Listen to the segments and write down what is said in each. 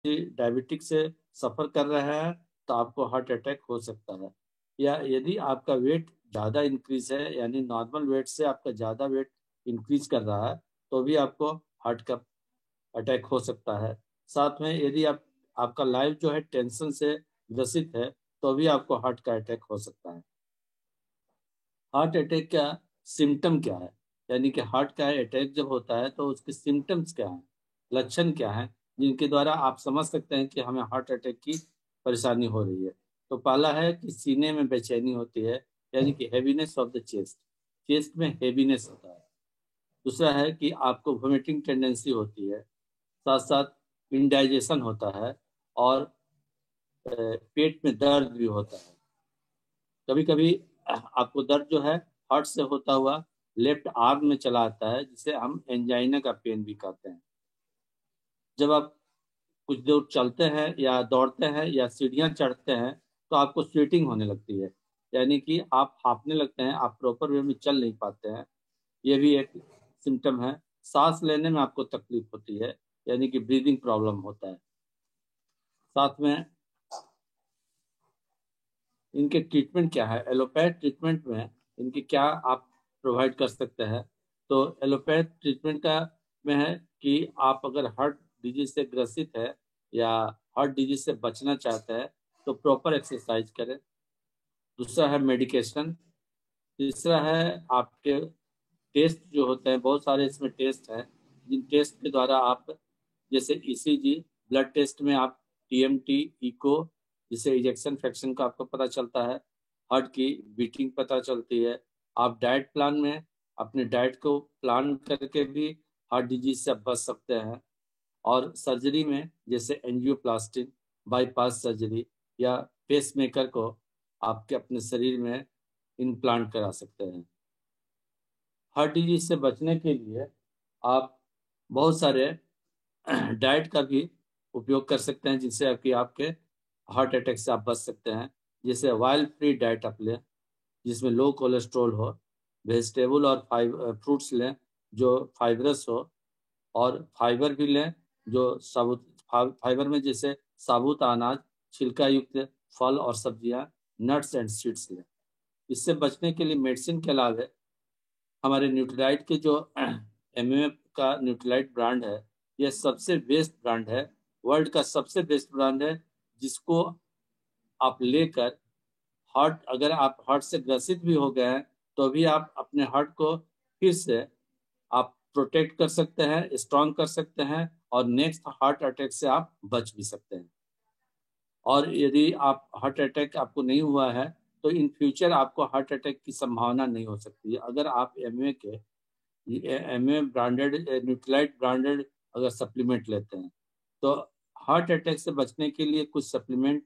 Diabetic से सफ़र कर रहे हैं तो आपको हार्ट अटैक हो सकता है। या यदि आपका वेट ज़्यादा इंक्रीज है, यानी नॉर्मल वेट से आपका ज़्यादा वेट इंक्रीज कर रहा है, तो भी आपको हार्ट का अटैक हो सकता है। साथ में यदि आपका लाइफ जो है टेंशन से ग्रसित है, तो भी आपको हार्ट का अटैक हो सकता है। हार्ट अटैक का सिम्टम क्या है, यानी कि हार्ट का अटैक जब होता है तो उसके सिम्टम्स क्या हैं, लक्षण क्या हैं, जिनके द्वारा आप समझ सकते हैं कि हमें हार्ट अटैक की परेशानी हो रही है। तो पहला है कि सीने में बेचैनी होती है, यानी कि heaviness of the chest, chest में हैवीनेस होता है। दूसरा है कि आपको वोमिटिंग टेंडेंसी होती है, साथ साथ इंडाइजेशन होता है, और पेट में दर्द भी होता है। कभी कभी आपको दर्द जो है हार्ट से होता हुआ लेफ्ट आर्म में चला आता है, जिसे हम एंजाइना का पेन भी कहते हैं। जब आप कुछ दूर चलते हैं या दौड़ते हैं या सीढ़ियां चढ़ते हैं, तो आपको स्वेटिंग होने लगती है, यानी कि आप हांफने लगते हैं, आप प्रॉपर वे में चल नहीं पाते हैं। ये भी एक सिम्टम है। सांस लेने में आपको तकलीफ होती है, यानी कि ब्रीदिंग प्रॉब्लम होता है। साथ में इनके ट्रीटमेंट क्या है, एलोपैथ ट्रीटमेंट में इनकी क्या आप प्रोवाइड कर सकते हैं। तो एलोपैथ ट्रीटमेंट का में है कि आप अगर हार्ट डिजीज से ग्रसित है या हार्ट डिजीज से बचना चाहते हैं, तो प्रॉपर एक्सरसाइज करें। दूसरा है मेडिकेशन। तीसरा है आपके टेस्ट जो होते हैं, बहुत सारे इसमें टेस्ट हैं, जिन टेस्ट के द्वारा आप, जैसे ईसीजी, ब्लड टेस्ट में आप टीएमटी, इको, जिससे इजेक्शन फ्रैक्शन का आपको पता चलता है, हार्ट की बीटिंग पता चलती है। आप डाइट प्लान में अपने डाइट को प्लान करके भी हार्ट डिजीज से बच सकते हैं। और सर्जरी में जैसे एंजियोप्लास्टी, बाईपास सर्जरी या पेसमेकर को आपके अपने शरीर में इम्प्लांट करा सकते हैं। हार्ट डिजीज से बचने के लिए आप बहुत सारे डाइट का भी उपयोग कर सकते हैं, जिससे आपकी आपके हार्ट अटैक से आप बच सकते हैं। जैसे ऑयल फ्री डाइट आप लें, जिसमें लो कोलेस्ट्रॉल हो, वेजिटेबल और फ्रूट्स लें जो फाइबरस हो, और फाइबर भी लें जो साबुत फाइबर में जैसे साबुत अनाज, छिलका युक्त फल और सब्जियां, नट्स एंड सीड्स लें। इससे बचने के लिए मेडिसिन के अलावा हमारे न्यूट्रीलाइट के जो एमएमएफ का न्यूट्रीलाइट ब्रांड है, यह सबसे बेस्ट ब्रांड है, वर्ल्ड का सबसे बेस्ट ब्रांड है, जिसको आप लेकर हार्ट, अगर आप हार्ट से ग्रसित भी हो गए हैं, तो भी आप अपने हार्ट को फिर से आप प्रोटेक्ट कर सकते हैं, स्ट्रांग कर सकते हैं, और नेक्स्ट हार्ट अटैक से आप बच भी सकते हैं। और यदि आप हार्ट अटैक आपको नहीं हुआ है, तो इन फ्यूचर आपको हार्ट अटैक की संभावना नहीं हो सकती है, अगर आप एमए के एमए ब्रांडेड न्यूट्रीलाइट ब्रांडेड अगर सप्लीमेंट लेते हैं। तो हार्ट अटैक से बचने के लिए कुछ सप्लीमेंट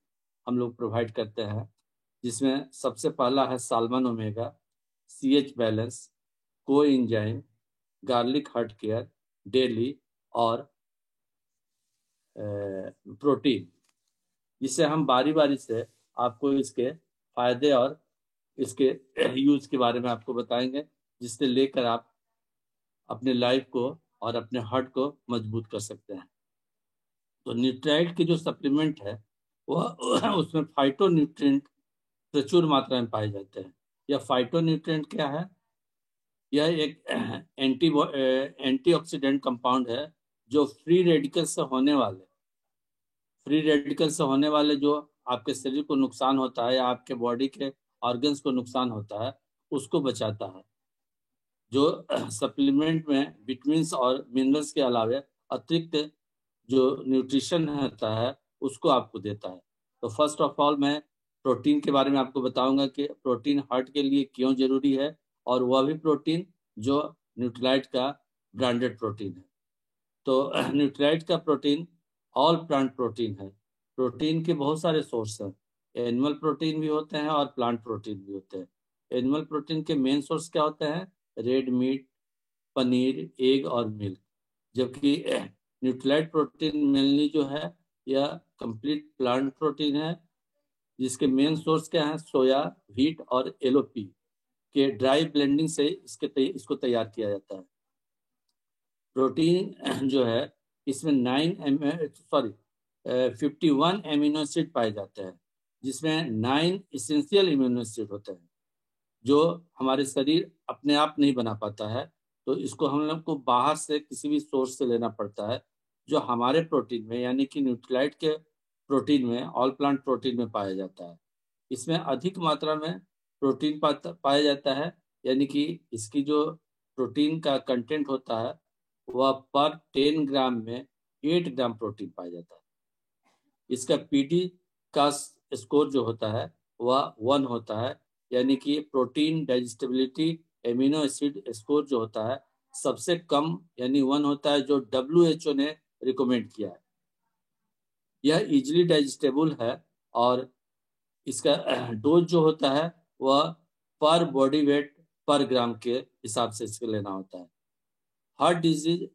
हम लोग प्रोवाइड करते हैं, जिसमें सबसे पहला है साल्मन ओमेगा, सीएच बैलेंस, को enzyme, garlic heart care daily, और प्रोटीन। जिससे हम बारी बारी से आपको इसके फायदे और इसके यूज के बारे में आपको बताएंगे, जिससे लेकर आप अपने लाइफ को और अपने हार्ट को मजबूत कर सकते हैं। तो न्यूट्राइट के जो सप्लीमेंट है, वह उसमें फाइटो न्यूट्रिएंट प्रचुर मात्रा में पाए जाते हैं। यह फाइटो न्यूट्रिएंट क्या है? यह एक एंटीऑक्सीडेंट कंपाउंड है, जो फ्री रेडिकल से होने वाले जो आपके शरीर को नुकसान होता है या आपके बॉडी के ऑर्गन्स को नुकसान होता है, उसको बचाता है। जो सप्लीमेंट में विटामिन्स और मिनरल्स के अलावा अतिरिक्त जो न्यूट्रिशन होता है, उसको आपको देता है। तो फर्स्ट ऑफ ऑल मैं प्रोटीन के बारे में आपको बताऊंगा कि प्रोटीन हार्ट के लिए क्यों जरूरी है, और वह भी प्रोटीन जो न्यूट्रीलाइट का ब्रांडेड प्रोटीन है। तो न्यूट्रीलाइट का प्रोटीन ऑल प्लांट प्रोटीन है। प्रोटीन के बहुत सारे सोर्स हैं, एनिमल प्रोटीन भी होते हैं और प्लांट प्रोटीन भी होते हैं। एनिमल प्रोटीन के मेन सोर्स क्या होते हैं? रेड मीट, पनीर, एग और मिल्क। जबकि न्यूट्रीलाइट प्रोटीन मेनली जो है, यह कंप्लीट प्लांट प्रोटीन है, जिसके मेन सोर्स क्या है? सोया, व्हीट और एलओपी के ड्राई ब्लेंडिंग से इसको तैयार किया जाता है। प्रोटीन जो है, इसमें 9 सॉरी 51 एमिनो एसिड पाए जाते हैं, जिसमें 9 इसेंशियल इम्यूनो एसिड होते हैं जो हमारे शरीर अपने आप नहीं बना पाता है। तो इसको हम लोग को बाहर से किसी भी सोर्स से लेना पड़ता है, जो हमारे प्रोटीन में यानी कि न्यूट्रीलाइट के प्रोटीन में, ऑल प्लांट प्रोटीन में पाया जाता है। इसमें अधिक मात्रा में प्रोटीन पाया जाता है, यानी कि इसकी जो प्रोटीन का कंटेंट होता है वह पर 10 ग्राम में 8 ग्राम प्रोटीन पाया जाता है। इसका पीडी का स्कोर जो होता है वह 1 होता है, यानी कि protein digestibility amino acid score जो होता है सबसे कम यानी 1 होता है, जो WHO ने रिकमेंड किया है। यह इजिली डाइजेस्टेबल है और इसका डोज जो होता है वह पर बॉडी वेट पर ग्राम के हिसाब से इसको लेना होता है। हार्ट डिजीज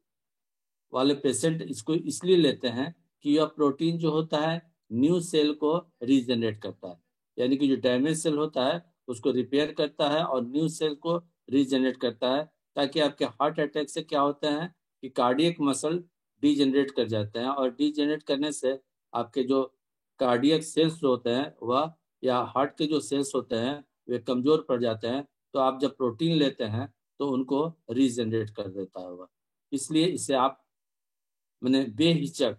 वाले पेशेंट इसको इसलिए लेते हैं कि यह प्रोटीन जो होता है न्यू सेल को रीजनरेट करता है, यानी कि जो डैमेज सेल होता है उसको रिपेयर करता है और न्यू सेल को रीजनरेट करता है, ताकि आपके हार्ट अटैक से क्या होता है कि कार्डियक मसल डीजनरेट कर जाते हैं, और डीजनरेट करने से आपके जो कार्डियक सेल्स होते हैं वह या हार्ट के जो सेल्स होते हैं वे कमजोर पड़ जाते हैं। तो आप जब प्रोटीन लेते हैं तो उनको रीजनरेट कर देता है वह। इसलिए इसे आप मैंने बेहिचक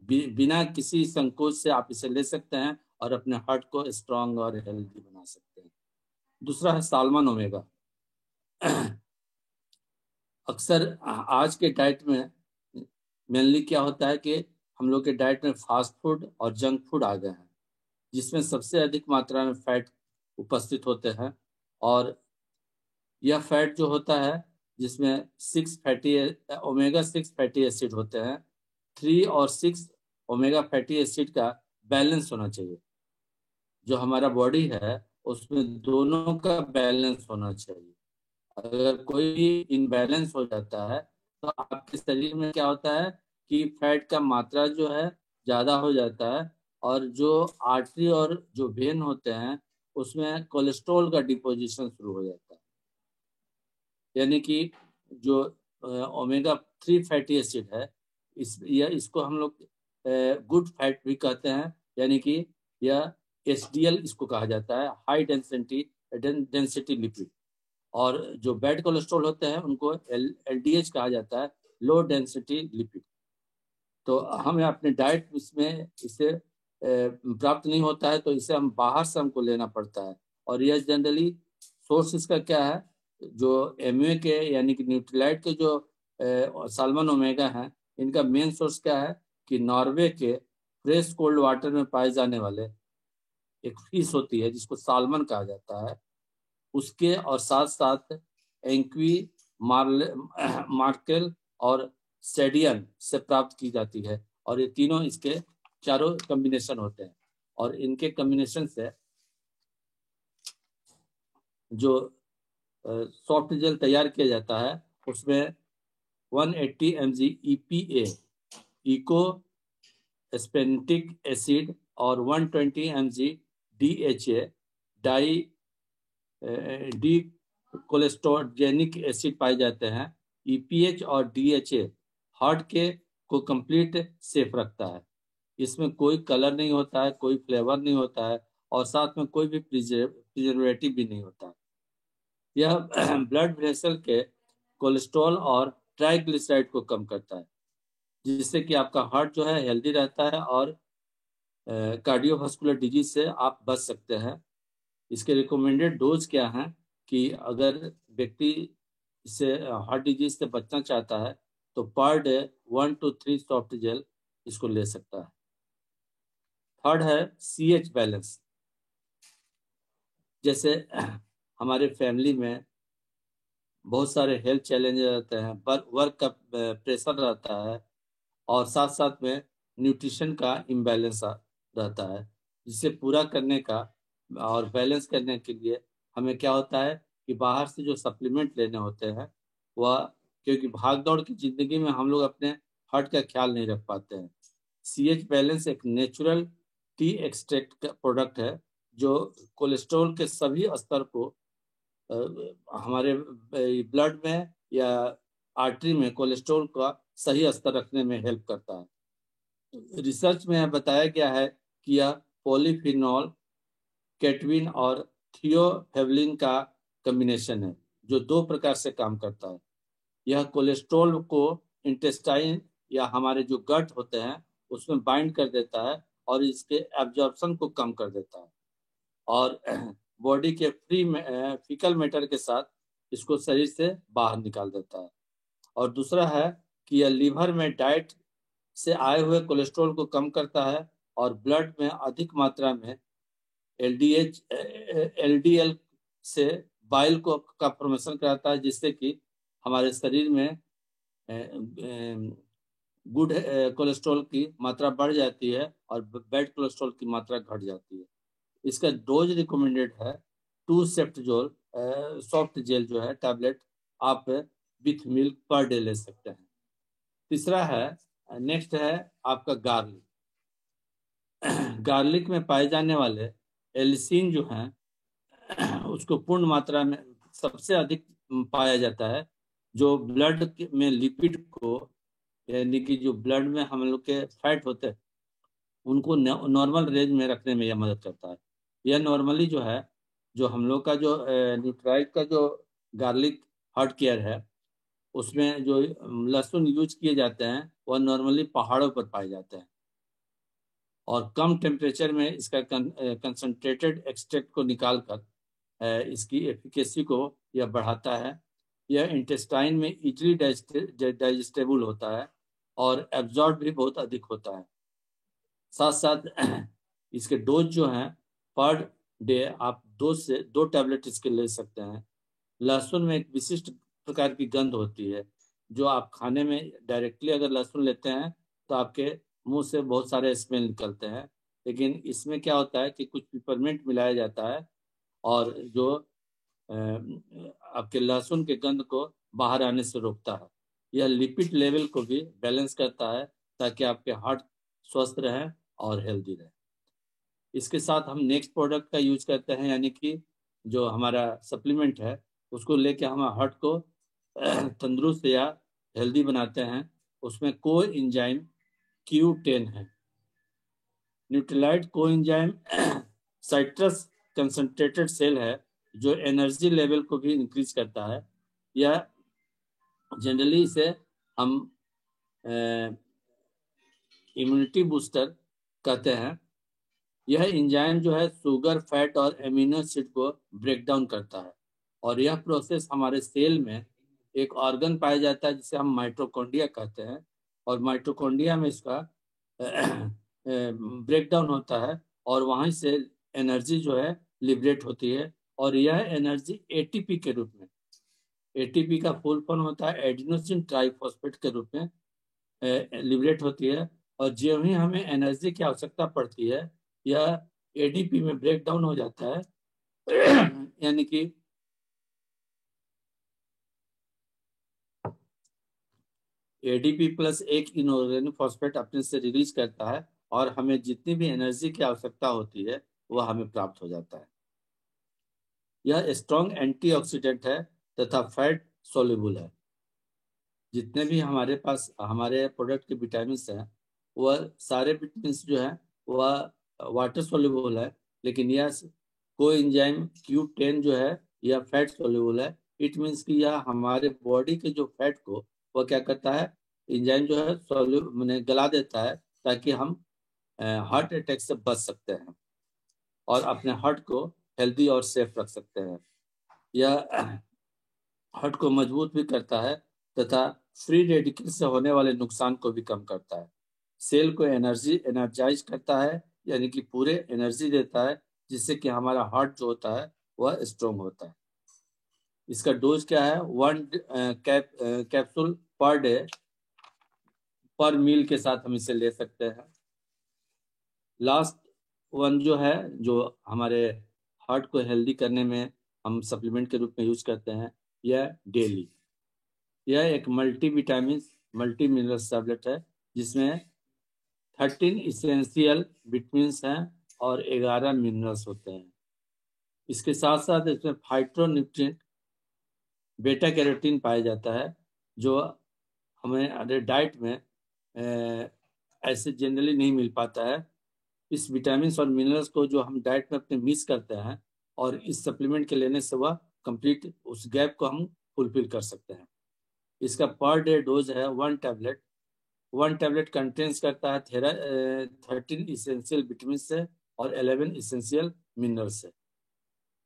बिना किसी संकोच से आप इसे ले सकते हैं और अपने हार्ट को स्ट्रांग और हेल्दी बना सकते हैं। दूसरा है साल्मन ओमेगा। अक्सर आज के डाइट में मेनली क्या होता है कि हम लोग के डाइट में फास्ट फूड और जंक फूड आ गए हैं, जिसमें सबसे अधिक मात्रा में फैट उपस्थित होते हैं। और यह फैट जो होता है जिसमें 6 फैटी एसिड होते हैं, 3 और 6 ओमेगा फैटी एसिड का बैलेंस होना चाहिए। जो हमारा बॉडी है उसमें दोनों का बैलेंस होना चाहिए। अगर कोई भी इनबैलेंस हो जाता है तो आपके शरीर में क्या होता है कि फैट का मात्रा जो है ज्यादा हो जाता है, और जो आर्टरी और जो वेन होते हैं उसमें कोलेस्ट्रॉल का डिपोजिशन शुरू हो जाता है। यानी कि जो ओमेगा 3 फैटी एसिड है इसको हम लोग गुड फैट भी कहते हैं, यानी कि यह HDL इसको कहा जाता है, हाई डेंसिटी लिपिड। और जो बैड कोलेस्ट्रॉल होते हैं उनको LDH कहा जाता है, लो डेंसिटी लिपिड। तो हमें अपने डाइट इसमें इसे प्राप्त नहीं होता है, तो इसे हम बाहर से हमको लेना पड़ता है। और यह जनरली सोर्स इसका क्या है, जो MUA के यानी कि न्यूट्रीलाइट के जो साल्मन ओमेगा हैं, इनका मेन सोर्स क्या है कि नॉर्वे के फ्रेश कोल्ड वाटर में पाए जाने वाले एक फिश होती है जिसको साल्मन कहा जाता है, उसके और साथ साथ एंक्वी, मार्केल और सेडियन से प्राप्त की जाती है। और ये तीनों इसके चारों कॉम्बिनेशन होते हैं, और इनके कॉम्बिनेशन से जो सॉफ्ट जेल तैयार किया जाता है उसमें 180 mg EPA इको स्पेनिटिक एसिड और 120 mg DHA डाई डी कोलेस्ट्रोजेनिक एसिड पाए जाते हैं। EPH और DHA हार्ट के को कंप्लीट सेफ रखता है। इसमें कोई कलर नहीं होता है, कोई फ्लेवर नहीं होता है, और साथ में कोई भी प्रिजर्वेटिव भी नहीं होता है। यह ब्लड वेसल के कोलेस्ट्रॉल और ट्राइग्लिसराइड को कम करता है, जिससे कि आपका हार्ट जो है हेल्दी रहता है और कार्डियोवास्कुलर डिजीज से आप बच सकते हैं। इसके रिकमेंडेड डोज क्या है कि अगर व्यक्ति इससे हार्ट डिजीज से बचना चाहता है तो per day 1 to 3 soft gel इसको ले सकता है। थर्ड है CH बैलेंस। जैसे हमारे फैमिली में बहुत सारे हेल्थ चैलेंज रहते हैं, वर्क का प्रेशर रहता है, और साथ साथ में न्यूट्रिशन का इम्बैलेंस रहता है, जिसे पूरा करने का और बैलेंस करने के लिए हमें क्या होता है कि बाहर से जो सप्लीमेंट लेने होते हैं वह, क्योंकि भाग दौड़ की जिंदगी में हम लोग अपने हार्ट का ख्याल नहीं रख पाते हैं। CH बैलेंस एक नेचुरल टी एक्सट्रैक्ट का प्रोडक्ट है जो कोलेस्ट्रॉल के सभी स्तर को हमारे ब्लड में या आर्टरी में कोलेस्ट्रॉल का सही स्तर रखने में हेल्प करता है। रिसर्च में बताया गया है कि यह पॉलीफिनॉल, केटविन और थियोफेवलिन का कम्बिनेशन है जो 2 प्रकार से काम करता है। यह कोलेस्ट्रॉल को इंटेस्टाइन या हमारे जो गट होते हैं उसमें बाइंड कर देता है और इसके एब्जॉर्प्शन को कम कर देता है और बॉडी के फीकल मैटर के साथ इसको शरीर से बाहर निकाल देता है। और दूसरा है कि यह लीवर में डाइट से आए हुए कोलेस्ट्रॉल को कम करता है और ब्लड में अधिक मात्रा में एलडीएल से बाइल को का फॉर्मेशन कराता है, जिससे कि हमारे शरीर में गुड कोलेस्ट्रॉल की मात्रा बढ़ जाती है और बैड कोलेस्ट्रॉल की मात्रा घट जाती है। इसका डोज रिकमेंडेड है 2 सेफ्टजोल सॉफ्ट जेल जो है टैबलेट आप विथ मिल्क पर डे ले सकते हैं। तीसरा है, नेक्स्ट है आपका गार्लिक। गार्लिक में पाए जाने वाले एलिसिन जो है उसको पूर्ण मात्रा में सबसे अधिक पाया जाता है, जो ब्लड में लिपिड को, यानी कि जो ब्लड में हम लोग के फैट होते हैं उनको नॉर्मल रेंज में रखने में यह मदद करता है। यह नॉर्मली जो है, जो हम लोग का जो न्यूट्राइट का जो गार्लिक हार्ट केयर है उसमें जो लहसुन यूज किए जाते हैं वह नॉर्मली पहाड़ों पर पाए जाते हैं और कम टेम्परेचर में इसका कंसंट्रेटेड एक्सट्रैक्ट को निकालकर इसकी एफिकेसी को यह बढ़ाता है। यह इंटेस्टाइन में इजीली डाइजेस्टेबल होता है और एब्जॉर्ब भी बहुत अधिक होता है। साथ साथ इसके डोज जो हैं पर डे आप 2 टैबलेट इसके ले सकते हैं। लहसुन में एक विशिष्ट प्रकार की गंध होती है, जो आप खाने में डायरेक्टली अगर लहसुन लेते हैं तो आपके मुंह से बहुत सारे स्मेल निकलते हैं, लेकिन इसमें क्या होता है कि कुछ पिपरमिंट मिलाया जाता है और जो आपके लहसुन के गंध को बाहर आने से रोकता है। यह लिपिड लेवल को भी बैलेंस करता है ताकि आपके हार्ट स्वस्थ रहे और हेल्दी रहे। इसके साथ हम नेक्स्ट प्रोडक्ट का यूज करते हैं, यानी कि जो हमारा सप्लीमेंट है उसको लेके हम हार्ट को तंदुरुस्त या हेल्दी बनाते हैं। उसमें को एंजाइम Q10 है। न्यूट्रलाइट को एंजाइम साइट्रस कंसंट्रेटेड सेल है जो एनर्जी लेवल को भी इंक्रीज करता है। यह जनरली इसे हम इम्यूनिटी बूस्टर कहते हैं। यह एंजाइम जो है शुगर, फैट और एमिनो एसिड को ब्रेक डाउन करता है और यह प्रोसेस हमारे सेल में एक ऑर्गन पाया जाता है जिसे हम माइटोकॉन्ड्रिया कहते हैं और माइटोकॉन्ड्रिया में इसका ब्रेक डाउन होता है और वहीं से एनर्जी जो है लिबरेट होती है और यह एनर्जी एटीपी के रूप में, एटीपी का फुल फॉर्म होता है एडिनोसिन ट्राइफॉस्फेट के रूप में लिबरेट होती है और जो ही हमें एनर्जी की आवश्यकता पड़ती है यह एडीपी में ब्रेक डाउन हो जाता है यानी कि एडीपी प्लस एक इनऑर्गेनिक फॉस्फेट अपने से रिलीज करता है और हमें जितनी भी एनर्जी की आवश्यकता होती है वह हमें प्राप्त हो जाता है। यह स्ट्रॉन्ग एंटीऑक्सीडेंट है तथा फैट सोल्यूबल है। जितने भी हमारे पास हमारे प्रोडक्ट के विटामिन हैं वह सारे विटामिन जो है वह वाटर सोल्यूबल है, लेकिन यह कोएंजाइम Q10 जो है यह फैट सोल्यूबल है। इट मीन्स कि यह हमारे बॉडी के जो फैट को वह क्या करता है, एंजाइम जो है मैंने गला देता है ताकि हम हार्ट अटैक से बच सकते हैं और अपने हार्ट को हेल्दी और सेफ रख सकते हैं। यह हार्ट को मजबूत भी करता है तथा फ्री रेडिकल से होने वाले नुकसान को भी कम करता है। सेल को एनर्जाइज करता है, यानी कि पूरे एनर्जी देता है, जिससे कि हमारा हार्ट जो होता है वह स्ट्रोंग होता है। इसका डोज क्या है, 1 कैप्सूल पर डे पर मील के साथ हम इसे ले सकते हैं। लास्ट वन जो है, जो हमारे हार्ट को हेल्दी करने में हम सप्लीमेंट के रूप में यूज करते हैं, यह डेली। यह एक multi vitamin multi minerals tablet है जिसमें 13 इसेंशियल विटामिन्स हैं और 11 मिनरल्स होते हैं। इसके साथ साथ इसमें फाइटोन्यूट्रिएंट बेटा कैरोटीन पाया जाता है जो हमें डाइट में ऐसे जनरली नहीं मिल पाता है। इस विटामिन और मिनरल्स को जो हम डाइट में अपने मिस करते हैं, और इस सप्लीमेंट के लेने से वह कंप्लीट उस गैप को हम फुलफिल कर सकते हैं। इसका पर डे डोज है 1 टैबलेट। 1 टैबलेट कंटेन्स करता है 13 इसेंशियल विटामिन से और 11 इसेंशियल मिनरल से।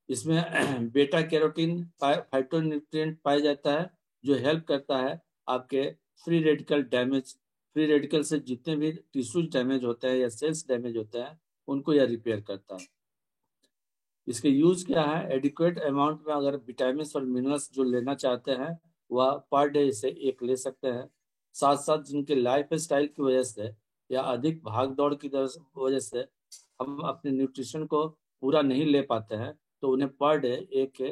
इसमें बेटा कैरोटीन फाइटोन्यूट्रिएंट पाया जाता है, जो हेल्प करता है आपके free radical damage, free radical से जितने भी टिश्यूज डैमेज होते हैं या सेल्स डैमेज होते हैं उनको यह रिपेयर करता है। इसके यूज क्या है? एडिक्वेट अमाउंट में अगर विटामिन और मिनरल्स जो लेना चाहते हैं वह पर डे से 1 ले सकते हैं। साथ साथ जिनके लाइफ स्टाइल की वजह से या अधिक भाग दौड़ की वजह से हम अपने न्यूट्रिशन को पूरा नहीं ले पाते हैं, तो उन्हें पर डे 1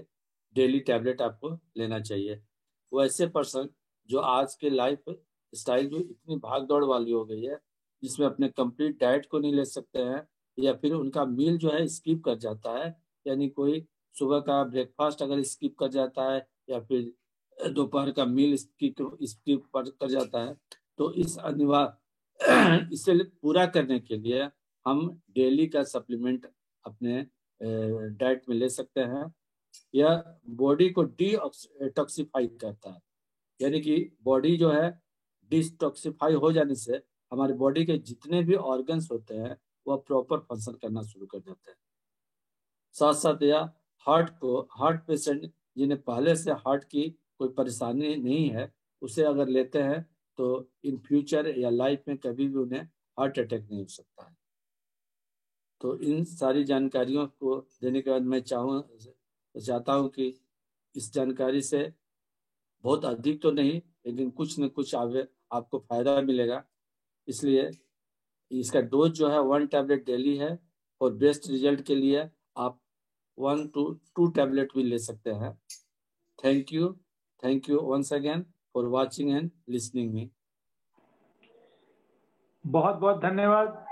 डेली टैबलेट आपको लेना चाहिए। वैसे पर्सन जो आज के लाइफ स्टाइल जो इतनी भाग दौड़ वाली हो गई है, जिसमें अपने कंप्लीट डाइट को नहीं ले सकते हैं, या फिर उनका मील जो है स्किप कर जाता है, यानी कोई सुबह का ब्रेकफास्ट अगर स्किप कर जाता है या फिर दोपहर का मील स्किप कर जाता है, तो इस अनिवार्य इसे पूरा करने के लिए हम डेली का सप्लीमेंट अपने डाइट में ले सकते हैं। यह बॉडी को डिटॉक्सिफाई करता है, यानी कि बॉडी जो है डिटॉक्सिफाई हो जाने से हमारे बॉडी के जितने भी ऑर्गन्स होते हैं वह प्रॉपर फंक्शन करना शुरू कर देते हैं। साथ साथ यह हार्ट पेशेंट जिन्हें पहले से हार्ट की कोई परेशानी नहीं है, उसे अगर लेते हैं तो इन फ्यूचर या लाइफ में कभी भी उन्हें हार्ट अटैक नहीं हो सकता है। तो इन सारी जानकारियों को देने के बाद मैं चाहता हूँ कि इस जानकारी से बहुत अधिक तो नहीं, लेकिन कुछ न कुछ आपको फायदा मिलेगा। इसलिए इसका डोज जो है 1 टैबलेट डेली है, और बेस्ट रिजल्ट के लिए आप 1 to 2 टैबलेट भी ले सकते हैं। Thank you once again for watching and listening me. बहुत बहुत धन्यवाद।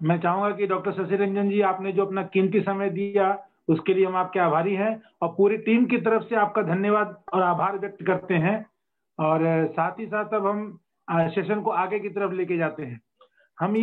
मैं चाहूंगा कि डॉक्टर शशि रंजन जी, आपने जो अपना कीमती समय दिया उसके लिए हम आपके आभारी हैं, और पूरी टीम की तरफ से आपका धन्यवाद और आभार व्यक्त करते हैं। और साथ ही साथ अब हम सेशन को आगे की तरफ लेके जाते हैं। हम ये